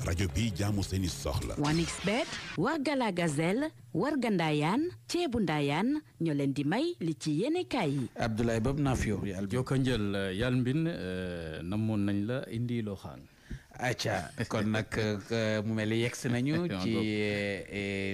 rajo bi jaamu seeni soxla. 1xBet Wargala Gazelle Warga Ndayane ceebu Ndayane ñoo leen di may li ci yéenekaay yi. Abdoulaye Bob Nafio yàlla jokka njël yàlla mbin namoon nañ la indi loo xaan acca kon nag mu mel ni yegsi nañu ci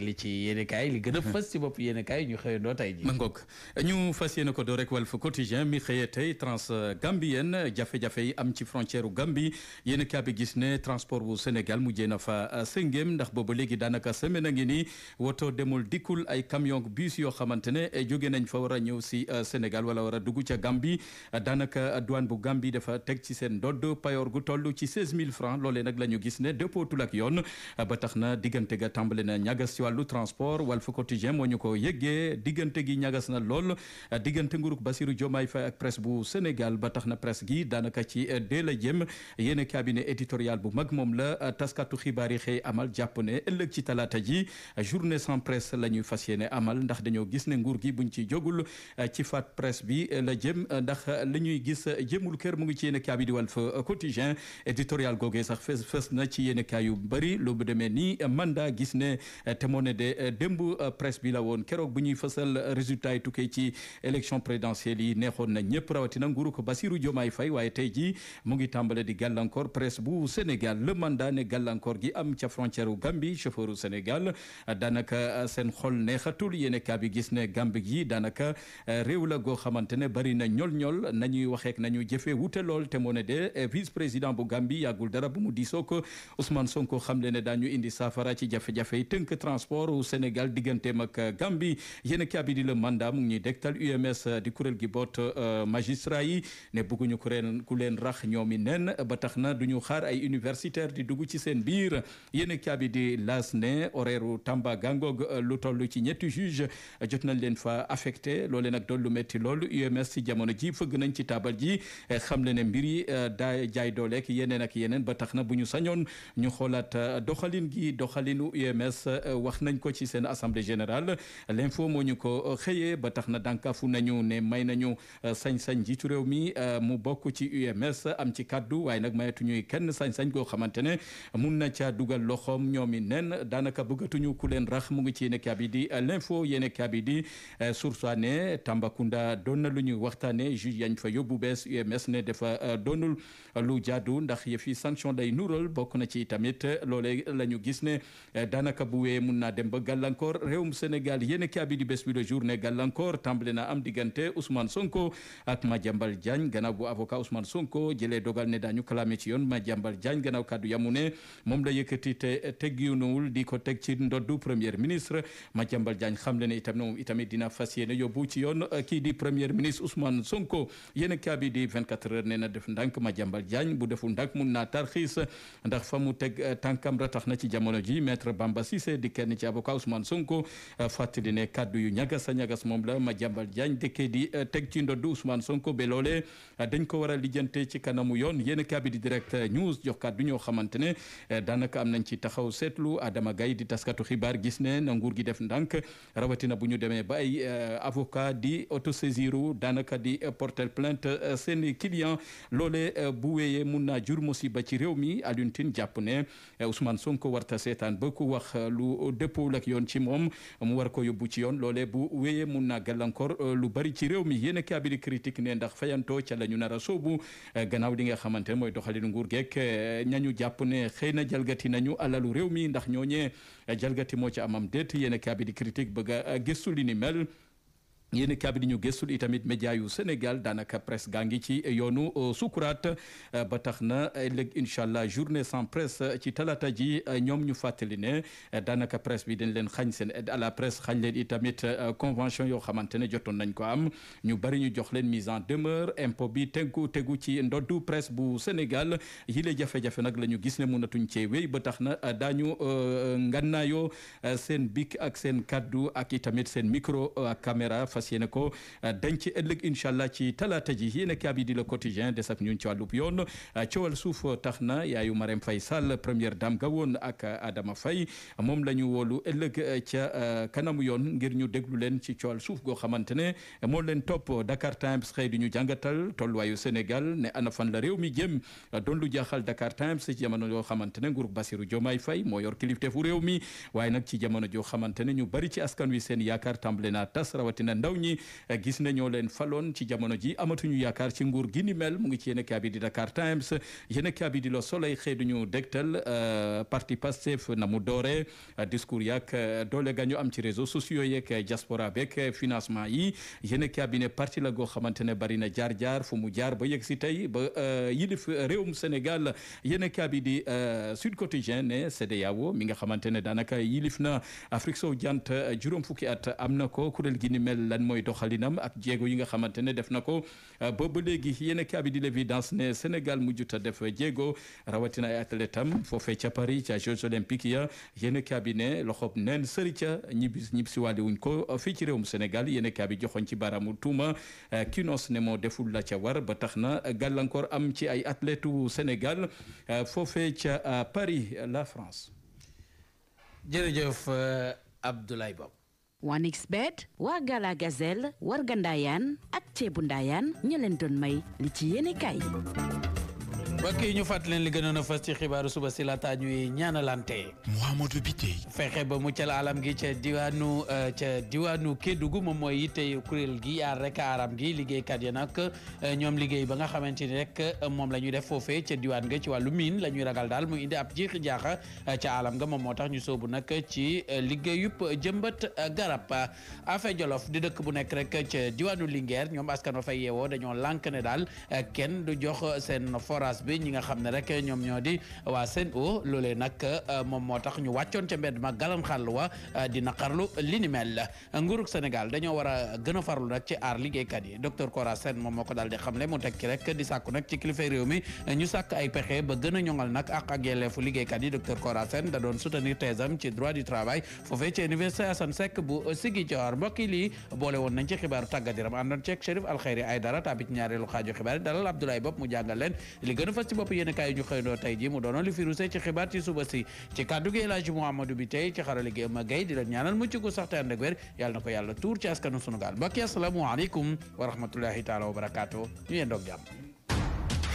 li ci yéenekaay li gën a fës ci bopp yéenekaay ñu xëyandoo tey ji ma ngoog ñu fas yéene ko doo rek Walf Quotidien mi xëyee tey Transgambienne jafe-jafe yi am ci frontière u Gambie yéenekaay bi gis ne transport bu Sénégal mujjee na fa sëngéem ndax booba léegi daanaka semaine a ngi nii woto demul dikkul ay camion bus yoo xamante ne jóge nañ fa war a ñëw si Sénégal wala war a dugg ca Gambie daanaka douane bu Gambie dafa teg ci seen ndodd payoor gu toll ci 16 000 francs loolee nag la ñu gis ne dëppootul ak yoon ba tax na diggante ga tàmbale na ñagas ci wàllu transport Walf Quotidien moo ñu ko yëggee diggante gi ñagas na lool diggante nguruk Bassirou Diomaye Faye ak presse bu Sénégal ba tax na presse gi daanaka ci dee la jëm yéen cabinet éditorial bu mag moom la taskatu xibaar yi xëy amal jàpp ne ëllëg ci talaata ji journée sans presse la ñuy fas yéene amal ndax dañoo gis ne nguur gi buñ ci jógul ci faat presse bi la jëm ndax li ñuy gis jëmul kër mu ngi ci yéen cabinet Walf Quotidien éditorial googee sax fës na ci yéenekaay yu bëri lu demee ni mandat gis ne te moo ne de démb presse bi la woon keroog bu ñuy fësal résultat yi tukkee ci élection présidentielle yi neexoon na ñëpp rawatina nguuru ko Bassirou Diomaye Faye waaye tey jii mu ngi tàmbale di gàllankoor presse bu Sénégal le mandat ne gàllankoor gi am ca frontière u Gambie chauffeur u Sénégal daanaka seen xol neexatul yéenekaay bi gis ne Gambie gi daanaka réew la goo xamante ne bari na ñol-ñol nañuy waxeek nañu jëfee wute lool te moo ne de vice président bu Gambie yàggul dara bu mu diisoo ko Ousmane Sonko xamle ne daañu indi saafara ci jafe-jafe yi tënk transport u Sénégal digganteem ak Gambie yéen kaabi di le mandat mu ngi ñuy dektal UMS di kuréel gi boot magistrat yi ne bëgguñu ku leen rax ñoomi nen ba tax na duñu xaar ay universitaire di dugg ci seen biir yéen kaabi di las ne horaire u Tamba Gangog lu toll ci ñetti juge jot nañ leen fa affecté loole nag doon lu metti loolu UMS ci jamono ji fëgg nañ ci taabal ji xamle ne mbir yi daa jaay dooleek yeneen ak yeneen ba tax na bu ñu sañoon ñu xoolaat doxalinu UMS wax nañ ko ci seen assemblée générale l'info moo ñu ko xëyee ba tax na dànkaafu nañu ne may nañu sañ-sañ jiitu réew mi mu bokk ci UMS am ci kaddu waaye nag mayatuñuy kenn sañ-sañ goo xamante ne mun na caa dugal loxoom ñoomi nen daanaka bëggatuñu ku leen rax mu ngi ci yéene kaabi di l'info yéene kaabi di Source ne Tambacounda doon na lu ñu waxtaane juge yañ fa yóbbu bees UMS ne dafa doonul lu jaadu ndax yëfi sanction day nural bokk na ci tamit loolee la ñu gis ne daanaka bu wee mun naa dem ba gàllankoor réewum Sénégal yéen kaabi di bés bi le jour ne gàllankoor tàmbale na am diggante Ousmane Sonko ak Madiambal Diagne gannaaw bu avocat Ousmane Sonko jëlee dogal ne daañu clamé ci yoon Madiambal Diagne gannaaw kaddu yamu ne moom la yëkkati te teggiwunuwul di ko teg ci ndoddu premier ministre Madiambal Diagne xam le ne itam ne moom itamit dina fas yéene yóbbu ci yoon kii di premier ministre Ousmane Sonko yéen kaabi di 24 heures nee na def ndànk Madiambal Diagne bu deful ndànk mun naa tarxiis ndax fa mu teg tànkam ratax na ci jamono ji maître Bamba Cissé di kenn ci avocat Ousmane Sonko fàttali ne kaddu yu ñagas a ñagas moom la Madiambal Diagne dëkkee di teg ci ndoddu Ousmane Sonko ba loolee dañ ko war a lijjante ci kanamu yoon yéen kaabi di direct news jox kaddu ñoo xamante ne daanaka am nañ ci taxaw seetlu Adama Gaye di taskatu xibaar gis ne na nguur gi def ndànk rawatina bu ñu demee ba ay avocat di autosaisiru daanaka di porter plainte seen client loolee bu wéyee mun naa jur musiba ci réew mi Alioune Tine jàpp ne Ousmane Sonko warta seetaan ba ku wax lu dëppoo ak yoon ci moom mu war ko yóbbu ci yoon loolee bu wéyee mun naa gàllankoor lu bari ci réew mi yéen a kaabiri critique ne ndax fayantoo ca la ñu nar a soobu gannaaw li nga xamante ne mooy doxalinu nguur geek ñañu jàpp ne xëy na jalgati nañu alalu réew mi ndax ñooñee jalgati moo ci amam déet yéen a kaabiri critique bëgg a gëstu li ni mel yéen kaabi di ñu gëstul itamit média yu Sénégal daanaka presse gaa ngi ci yoonu sukuraat ba tax na léegi incha allah journée sans presse ci talata ji ñoom ñu fàttali ne daanaka presse bi dañ leen xañ seen aide à la presse xañ leen itamit convention yoo xamante ne jotoon nañ ko am ñu bari ñu jox leen mise en demeure impôt bi tegu ci ndoddu presse bu Sénégal yi la jafe-jafe nag la ñu gis ne mënatuñ cee wéy ba tax na daañu ngannaayoo seen bic ak seen kaddu ak itamit seen micro ak caméra fas fas yéene ko denc ëllëg incha allah ci talaata ji yéen a bi di Le Quotidien des ak ñun ci wàllub yoon coowal suuf tax na yaayu Marème Faye Sall première dame ga woon ak Adama Faye moom la ñu wóolu ëllëg ca kanamu yoon ngir ñu déglu leen ci coowal suuf goo xamante ne moo leen topp Dakar Times xëy di ñu jàngatal tolluwaayu Sénégal ne ana fan la réew mi jëm doon lu jaaxal Dakar Times ci jamono yoo xamante ne nguurug Bassirou Diomaye Faye moo yor kilifteefu réew mi waaye nag ci jamono joo xamante ne ñu bari ci askan wi seen yaakaar tàmbale naa tas rawatina ndaw ñi gis ne ñoo leen faloon ci jamono ji amatuñu yaakaar ci nguur gi ni mel mu ngi ci yéenekaay bi di Dakar Times yéenekaay bi di Le Soleil xëy duñu dégtal parti Pastef na mu doore discours yaak doole gañu am ci réseaux sociaux yeeg diaspora beeg financement yi yéenekaay bi ne parti la goo xamante ne bari na jaar-jaar fu mu jaar ba yegg si tey ba yilif réewum Sénégal yéenekaay bi di Sud Quotidien ne CEDEAO mi nga xamante ne daanaka yilif na Afrique sowu jant juróom fukki at am na ko kuréel gi ni mel lan mooy doxalinam ak jéego yi nga xamante ne def na ko ba léegi yéenekaay bi di L'Évidence ne Sénégal mujjut a def jéego rawatina ay athlètes am foofee ca Paris ca Jeux olympiques ya yéenekaay bi ne loxob neen sëri ca ñibbisi waale wuñ ko fii ci réewum Sénégal yéenekaay bi joxoñ ci baaraamu tuuma Kinos ne moo deful la ca war ba tax na gàllankoor am ci ay athlètes u Sénégal foofee ca Paris la France. jërëjëf Abdoulaye Bob. 1xBet waa Gala Gazelle Warga Ndayane ak Ceebu Ndayane ñu leen doon may li ci yéenekaay mbokk yi ñu fàttali leen li gënoon a fës ci xibaaru suba si laata ñuy ñaanalante. Mouhamadou Biteye. fexe ba muccal alam gi ca diwaanu Kédougou moom mooy yitte kuréel gi aar rek aram gi liggéeykat yi nag ñoom liggéey ba nga xamante ni rek moom la ñuy def foofee ca diwaan ga ci wàllu miin la ñuy ragal daal mu indi ab jiixi jaaxa ca alam ga moom moo tax ñu soobu nag ci liggéeyub jëmbat garab Afé Jolof di dëkk bu nekk rek ca diwaanu Linguère ñoom askan wa fay yeewoo dañoo lànk ne daal kenn du jox seen forage bi ñi nga xam ne rek ñoom ñoo di waa Sen'Eau loolee nag moom moo tax ñu wàccoon ca mbedd ma galan xàll wa di naqarlu li ni mel nguurug Sénégal dañoo war a gën a farlu nag ci aar liggéeykat yi docteur Kora Sène moom moo ko daal di xamle mu teg ci rek di sàkku nag ci kilifa réew mi ñu sàkk ay pexe ba gën a ñoŋal nag ak yelleefu liggéeykat yi docteur Kora Sène da doon soutenir thèsam ci droit du travail foofee ci université Assane Seck bu Ziguinchor mbokk yi lii boole woon nañ ci xibaaru tàggat yaram àndoon ceeg Chérif Alkhayri Aïdara tàbbi ci ñaareelu xaaju xibaar dalal Abdoulaye Bopp mu jàngal leen li gën a fas ci bopp yéen kaay ñu xëyndoo tey ji mu doonoon li fi rusé ci xibaar ci suba si ci kàddu gi El Hadji Mouhamadou bi tey ci xarale gi Ëmma Gueye di leen ñaanal mucc gu sax te ànd ak wér yàlla na ko yàlla tuur ci askanu sunu gaal mbokk yi assalaamu aleykum wa rahmatullahi taala wa barakaatu ñu yendoog jàmm.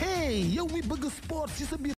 Hey yow mi bëgg sport ci sa biir